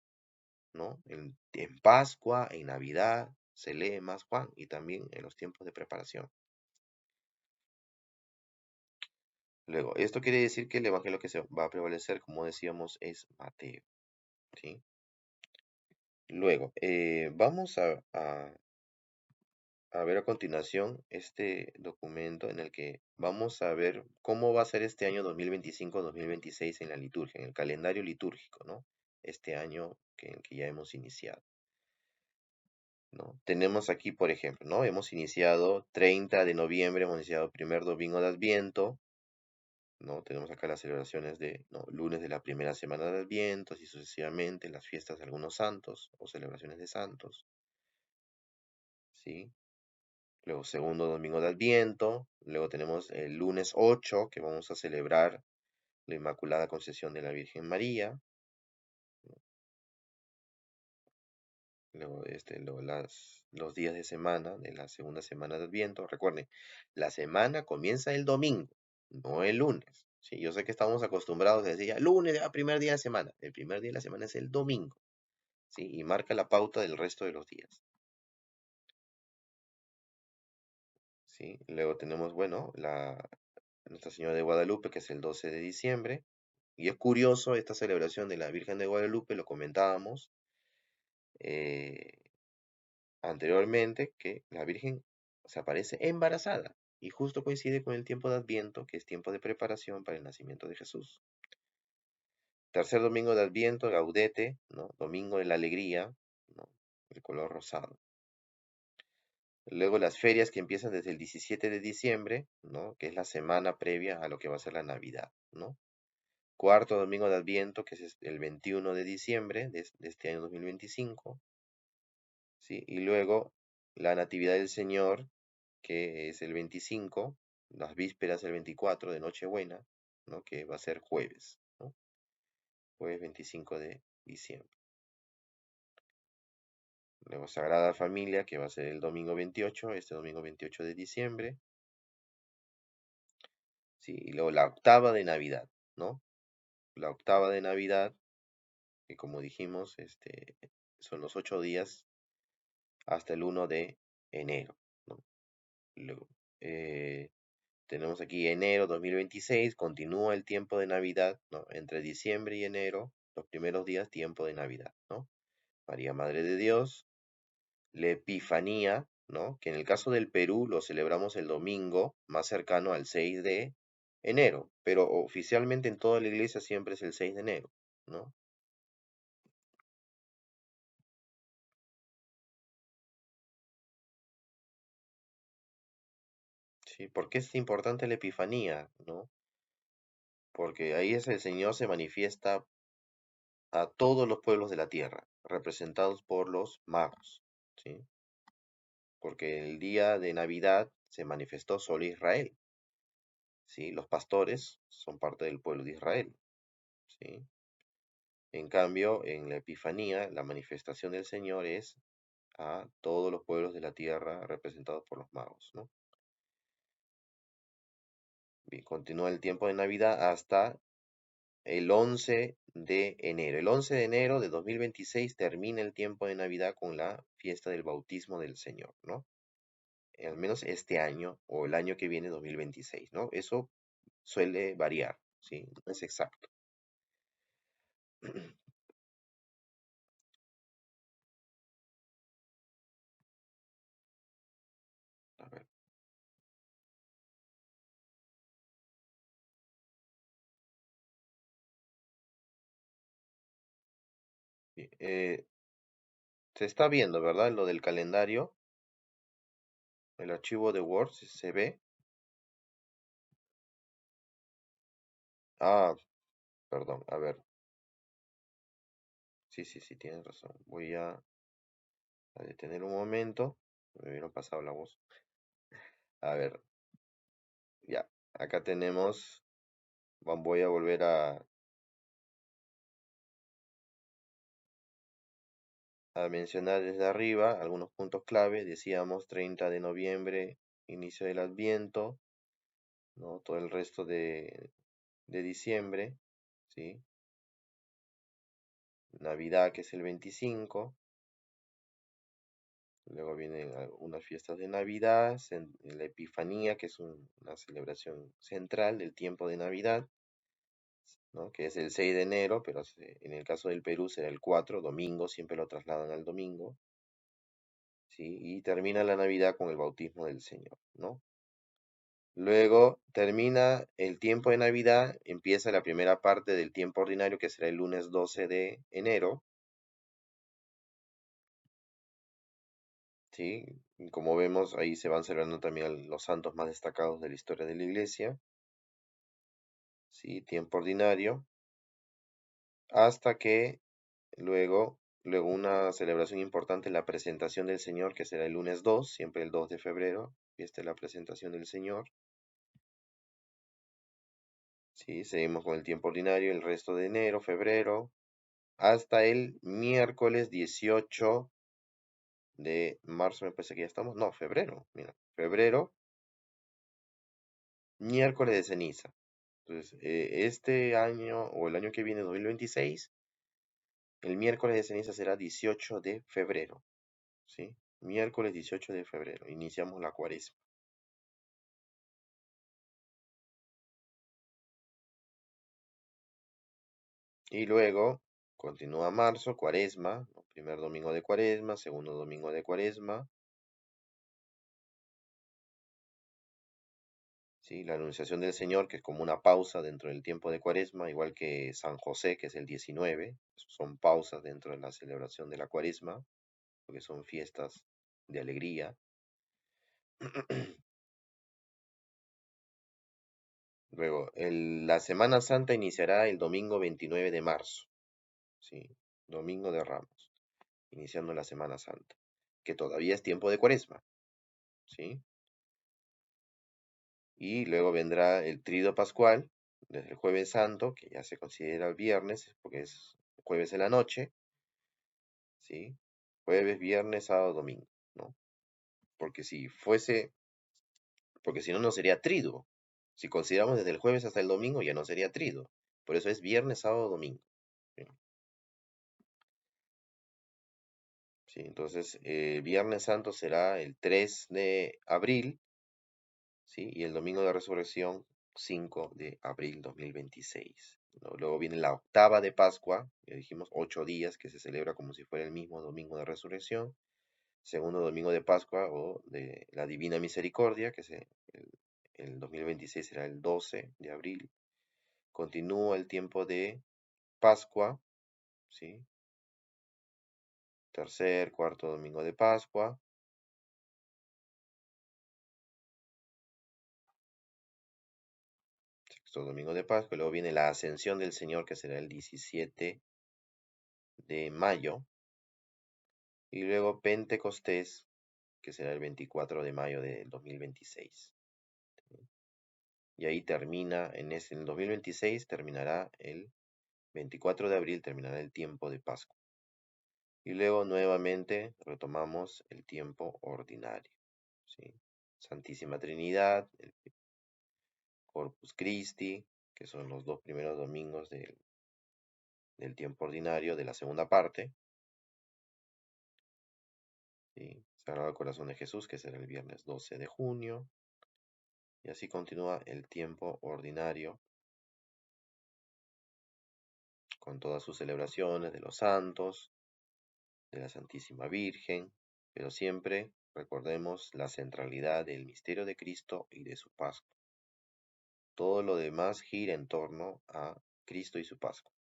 ¿no? En Pascua, en Navidad, se lee más Juan y también en los tiempos de preparación. Luego, esto quiere decir que el evangelio que se va a prevalecer, como decíamos, es Mateo, ¿sí? Luego, vamos a ver a continuación este documento en el que vamos a ver cómo va a ser este año 2025-2026 en la liturgia, en el calendario litúrgico, ¿no? Este año que ya hemos iniciado, ¿no? Tenemos aquí, por ejemplo, ¿no? Hemos iniciado 30 de noviembre, hemos iniciado primer domingo de Adviento, ¿no? Tenemos acá las celebraciones de, ¿no?, lunes de la primera semana de Adviento, y sucesivamente las fiestas de algunos santos o celebraciones de santos, ¿sí? Luego segundo domingo de Adviento, luego tenemos el lunes 8, que vamos a celebrar la Inmaculada Concepción de la Virgen María, luego, los días de semana de la segunda semana de Adviento. Recuerden, la semana comienza el domingo, no el lunes. Sí, yo sé que estamos acostumbrados a decir ya, lunes, ya, primer día de semana. El primer día de la semana es el domingo, ¿sí? Y marca la pauta del resto de los días, ¿sí? Luego tenemos, bueno, Nuestra Señora de Guadalupe, que es el 12 de diciembre. Y es curioso esta celebración de la Virgen de Guadalupe, lo comentábamos eh, anteriormente, que la Virgen se aparece embarazada y justo coincide con el tiempo de Adviento, que es tiempo de preparación para el nacimiento de Jesús. Tercer domingo de Adviento, Gaudete, ¿no? Domingo de la alegría, ¿no?, el color rosado. Luego las ferias que empiezan desde el 17 de diciembre, ¿no?, que es la semana previa a lo que va a ser la Navidad, ¿no? Cuarto domingo de Adviento, que es el 21 de diciembre de este año 2025, ¿sí? Y luego la Natividad del Señor, que es el 25, las vísperas del 24 de Nochebuena, ¿no?, que va a ser jueves, ¿no? Jueves 25 de diciembre. Luego Sagrada Familia, que va a ser el domingo 28, este domingo 28 de diciembre, ¿sí? Y luego la octava de Navidad, ¿no? La octava de Navidad, que como dijimos, son los 8 días hasta el 1 de enero, ¿no? Luego, eh, tenemos aquí enero 2026, continúa el tiempo de Navidad, ¿no? Entre diciembre y enero, los primeros días, tiempo de Navidad, ¿no? María Madre de Dios, la Epifanía, ¿no? Que en el caso del Perú lo celebramos el domingo más cercano al 6 de enero, pero oficialmente en toda la iglesia siempre es el 6 de enero, ¿no? Sí, ¿por qué es importante la Epifanía, ¿no? Porque ahí es el Señor se manifiesta a todos los pueblos de la tierra, representados por los magos, ¿sí? Porque el día de Navidad se manifestó solo Israel, ¿sí? Los pastores son parte del pueblo de Israel, ¿sí? En cambio, en la Epifanía, la manifestación del Señor es a todos los pueblos de la tierra representados por los magos, ¿no? Bien, continúa el tiempo de Navidad hasta el 11 de enero. El 11 de enero de 2026 termina el tiempo de Navidad con la fiesta del bautismo del Señor, ¿no? Al menos este año o el año que viene, 2026, ¿no? Eso suele variar, ¿sí? No es exacto. A ver, bien, se está viendo, ¿verdad? Lo del calendario, el archivo de Word, se ve. Ah, perdón, a ver. Sí, sí, sí, tienes razón. Voy a detener un momento. Me hubieran pasado la voz. A ver, ya. Acá tenemos. Voy a volver a mencionar desde arriba algunos puntos clave. Decíamos 30 de noviembre, inicio del Adviento, ¿no? Todo el resto de diciembre, ¿sí? Navidad, que es el 25. Luego vienen unas fiestas de Navidad, la Epifanía, que es una celebración central del tiempo de Navidad, ¿no? Que es el 6 de enero, pero en el caso del Perú será el 4, domingo, siempre lo trasladan al domingo, ¿sí? Y termina la Navidad con el bautismo del Señor, ¿no? Luego termina el tiempo de Navidad, empieza la primera parte del tiempo ordinario, que será el lunes 12 de enero, ¿sí? Y como vemos, ahí se van celebrando también los santos más destacados de la historia de la iglesia, ¿sí? Tiempo ordinario, hasta que luego una celebración importante, la presentación del Señor, que será el lunes 2, siempre el 2 de febrero, fiesta de la presentación del Señor, ¿sí? Seguimos con el tiempo ordinario el resto de enero, febrero, hasta el miércoles 18 de marzo, me parece que ya estamos, no, febrero, mira, febrero, miércoles de ceniza. Entonces, este año o el año que viene, 2026, el miércoles de ceniza será 18 de febrero, ¿sí? Miércoles 18 de febrero, iniciamos la cuaresma. Y luego continúa marzo, cuaresma, ¿no? Primer domingo de cuaresma, segundo domingo de cuaresma, ¿sí? La anunciación del Señor, que es como una pausa dentro del tiempo de cuaresma, igual que San José, que es el 19, son pausas dentro de la celebración de la cuaresma, porque son fiestas de alegría. Luego, la Semana Santa iniciará el domingo 29 de marzo, ¿sí? Domingo de Ramos, iniciando la Semana Santa, que todavía es tiempo de cuaresma, ¿sí? Y luego vendrá el Tríodo Pascual, desde el Jueves Santo, que ya se considera el viernes, porque es jueves en la noche, ¿sí? Jueves, viernes, sábado, domingo, ¿no? Porque si fuese, porque si no, no sería triduo. Si consideramos desde el jueves hasta el domingo, ya no sería triduo. Por eso es viernes, sábado, domingo, ¿sí? Sí, entonces, Viernes Santo será el 3 de abril, ¿sí? Y el domingo de resurrección, 5 de abril 2026. ¿No? Luego viene la octava de Pascua, ya dijimos 8 días, que se celebra como si fuera el mismo domingo de resurrección. Segundo domingo de Pascua o de la Divina Misericordia, el 2026 será el 12 de abril. Continúa el tiempo de Pascua, ¿sí? Tercer, cuarto domingo de Pascua. Sexto domingo de Pascua. Luego viene la Ascensión del Señor, que será el 17 de mayo. Y luego Pentecostés, que será el 24 de mayo del 2026. Y ahí termina, en el 2026 terminará el 24 de abril, terminará el tiempo de Pascua. Y luego nuevamente retomamos el tiempo ordinario, ¿sí? Santísima Trinidad, el Corpus Christi, que son los 2 primeros domingos del tiempo ordinario de la segunda parte, ¿sí? Sagrado Corazón de Jesús, que será el viernes 12 de junio, y así continúa el tiempo ordinario con todas sus celebraciones de los santos, de la Santísima Virgen, pero siempre recordemos la centralidad del misterio de Cristo y de su Pascua. Todo lo demás gira en torno a Cristo y su Pascua.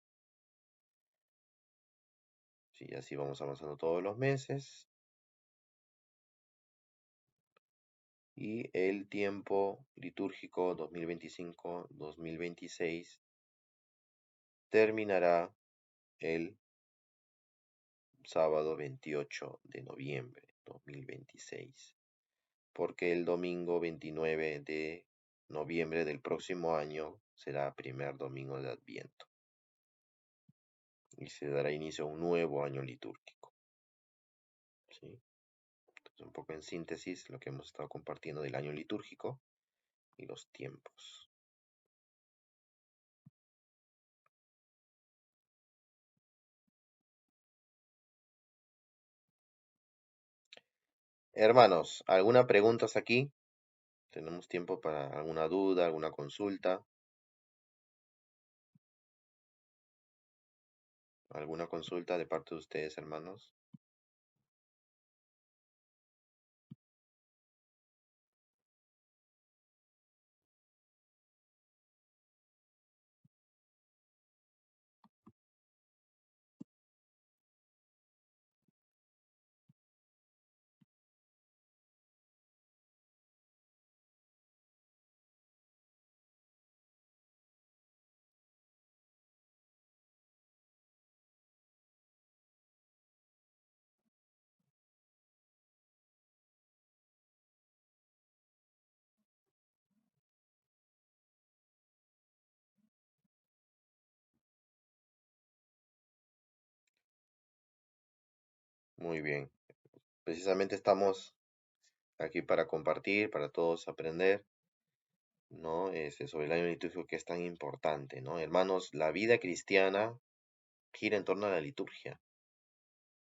Sí, así vamos avanzando todos los meses. Y el tiempo litúrgico 2025-2026 terminará el sábado 28 de noviembre 2026, porque el domingo 29 de noviembre del próximo año será primer domingo de Adviento y se dará inicio a un nuevo año litúrgico, ¿sí? Entonces, un poco en síntesis, lo que hemos estado compartiendo del año litúrgico y los tiempos. Hermanos, ¿alguna pregunta hasta aquí? Tenemos tiempo para alguna duda, alguna consulta. ¿Alguna consulta de parte de ustedes, hermanos? Muy bien. Precisamente estamos aquí para compartir, para todos aprender, ¿no? Sobre el año litúrgico que es tan importante, ¿no? Hermanos, la vida cristiana gira en torno a la liturgia.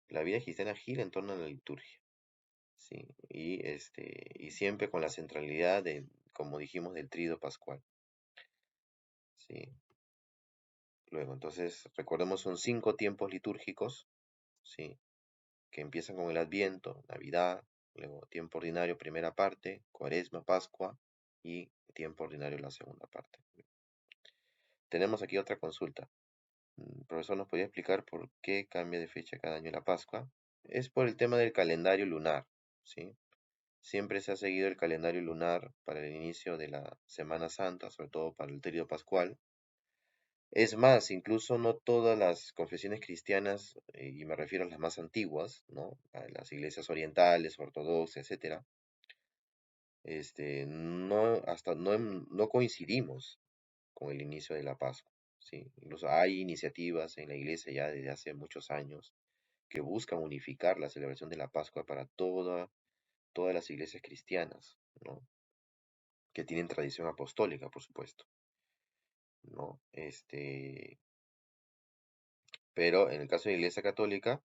La vida cristiana gira en torno a la liturgia, ¿sí? Y siempre con la centralidad como dijimos, del tríodo pascual, ¿sí? Luego, entonces, recordemos, son 5 tiempos litúrgicos, ¿sí? Que empiezan con el Adviento, Navidad, luego tiempo ordinario, primera parte, Cuaresma, Pascua y tiempo ordinario, la segunda parte. Tenemos aquí otra consulta. Profesor, ¿nos podría explicar por qué cambia de fecha cada año la Pascua? Es por el tema del calendario lunar, ¿sí? Siempre se ha seguido el calendario lunar para el inicio de la Semana Santa, sobre todo para el tríodo pascual. Es más, incluso no todas las confesiones cristianas, y me refiero a las más antiguas, ¿no? A las iglesias orientales, ortodoxas, etcétera, no coincidimos con el inicio de la Pascua, ¿sí? Incluso hay iniciativas en la iglesia ya desde hace muchos años que buscan unificar la celebración de la Pascua para todas las iglesias cristianas, ¿no? Que tienen tradición apostólica, por supuesto, ¿no? Pero en el caso de la iglesia católica,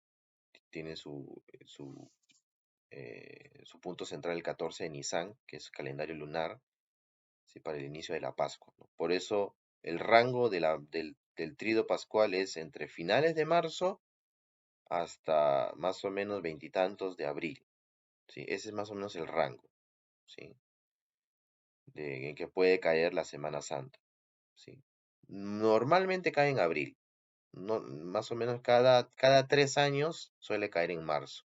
tiene su punto central el 14 de Nisan, que es calendario lunar, ¿sí? Para el inicio de la Pascua, ¿no? Por eso el rango del tríodo pascual es entre finales de marzo hasta más o menos veintitantos de abril, ¿sí? Ese es más o menos el rango, ¿sí? En que puede caer la Semana Santa, ¿sí? Normalmente cae en abril, no, más o menos cada 3 años suele caer en marzo,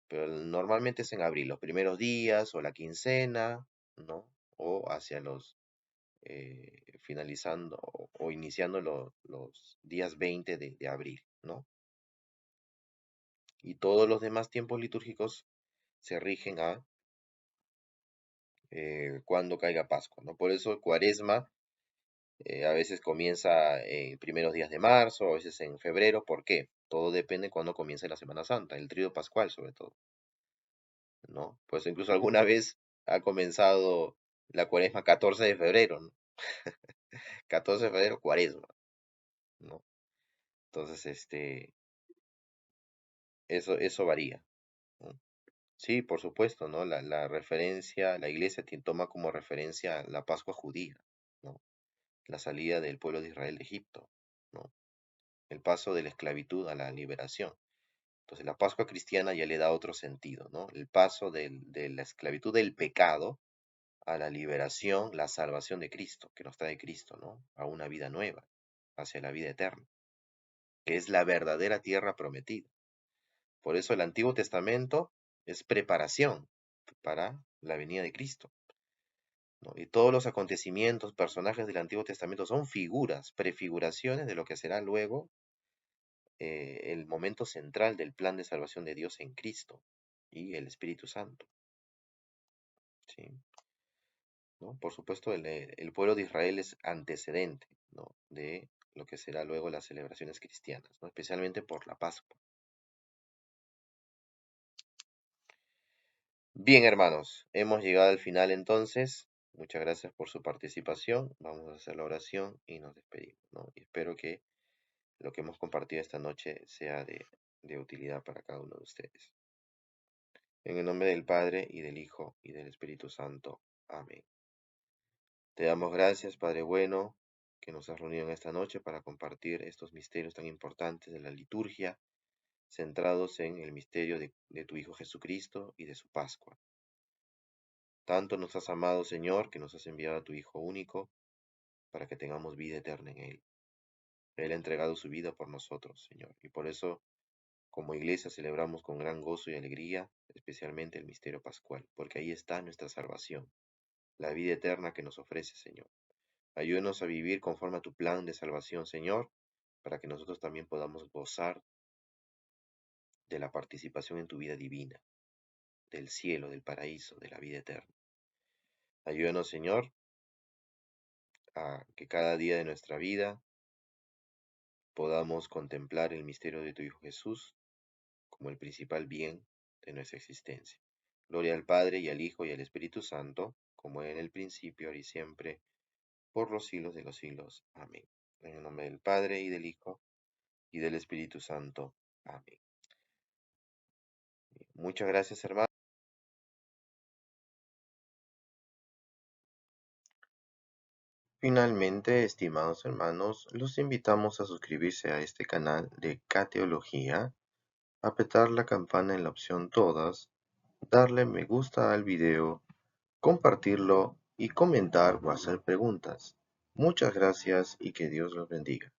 pero normalmente es en abril, los primeros días o la quincena, ¿no? O hacia los finalizando o iniciando los días 20 de abril, ¿no? Y todos los demás tiempos litúrgicos se rigen a cuando caiga Pascua, ¿no? Por eso Cuaresma a veces comienza en primeros días de marzo, a veces en febrero. ¿Por qué? Todo depende cuando comience la Semana Santa, el tríodo pascual sobre todo, ¿no? Pues incluso alguna vez ha comenzado la Cuaresma 14 de febrero, ¿no? 14 de febrero, Cuaresma, ¿no? Entonces, eso varía, ¿no? Sí, por supuesto, ¿no? La referencia, la iglesia toma como referencia la Pascua judía, ¿no? La salida del pueblo de Israel de Egipto, ¿no? El paso de la esclavitud a la liberación. Entonces la Pascua cristiana ya le da otro sentido, ¿no? El paso de la esclavitud del pecado a la liberación, la salvación de Cristo, que nos trae Cristo, ¿no? A una vida nueva, hacia la vida eterna, que es la verdadera tierra prometida. Por eso el Antiguo Testamento es preparación para la venida de Cristo, ¿no? Y todos los acontecimientos, personajes del Antiguo Testamento son figuras, prefiguraciones de lo que será luego el momento central del plan de salvación de Dios en Cristo y el Espíritu Santo, ¿sí? ¿No? Por supuesto, el pueblo de Israel es antecedente, ¿no? De lo que será luego las celebraciones cristianas, ¿no? Especialmente por la Pascua. Bien, hermanos, hemos llegado al final entonces. Muchas gracias por su participación. Vamos a hacer la oración y nos despedimos, ¿no? Y espero que lo que hemos compartido esta noche sea de utilidad para cada uno de ustedes. En el nombre del Padre, y del Hijo, y del Espíritu Santo. Amén. Te damos gracias, Padre bueno, que nos has reunido en esta noche para compartir estos misterios tan importantes de la liturgia, centrados en el misterio de tu Hijo Jesucristo y de su Pascua. Tanto nos has amado, Señor, que nos has enviado a tu Hijo único para que tengamos vida eterna en Él. Él ha entregado su vida por nosotros, Señor, y por eso, como iglesia, celebramos con gran gozo y alegría, especialmente el misterio pascual, porque ahí está nuestra salvación, la vida eterna que nos ofrece, Señor. Ayúdanos a vivir conforme a tu plan de salvación, Señor, para que nosotros también podamos gozar de la participación en tu vida divina, del cielo, del paraíso, de la vida eterna. Ayúdanos, Señor, a que cada día de nuestra vida podamos contemplar el misterio de tu Hijo Jesús como el principal bien de nuestra existencia. Gloria al Padre y al Hijo y al Espíritu Santo, como era en el principio, ahora y siempre, por los siglos de los siglos. Amén. En el nombre del Padre y del Hijo y del Espíritu Santo. Amén. Muchas gracias, hermano. Finalmente, estimados hermanos, los invitamos a suscribirse a este canal de Cateología, apretar la campana en la opción Todas, darle me gusta al video, compartirlo y comentar o hacer preguntas. Muchas gracias y que Dios los bendiga.